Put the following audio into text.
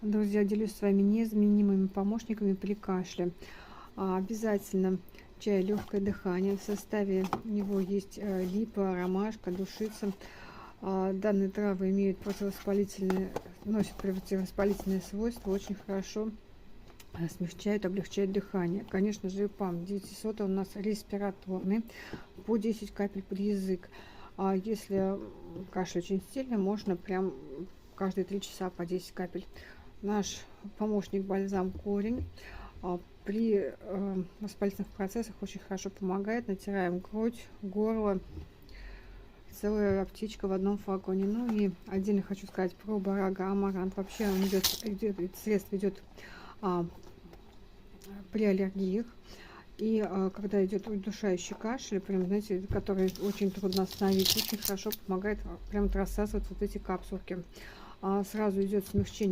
Друзья, делюсь с вами незаменимыми помощниками при кашле. Обязательно чай легкое дыхание. В составе него есть липа, ромашка, душица. Данные травы имеют носят противовоспалительные свойства, очень хорошо смягчают, облегчают дыхание. Конечно же, ПАМ 900 у нас респираторный, по 10 капель под язык. А если кашель очень сильный, можно прям каждые 3 часа по 10 капель. Наш помощник бальзам корень при воспалительных процессах очень хорошо помогает. Натираем грудь, горло. Целая аптечка в одном флаконе. Ну и отдельно хочу сказать про барага амарант. Вообще он средство идет при аллергиях. И когда идет удушающий кашель, прям, знаете, который очень трудно остановить, очень хорошо помогает прям рассасывать вот эти капсулки. Сразу идет смягчение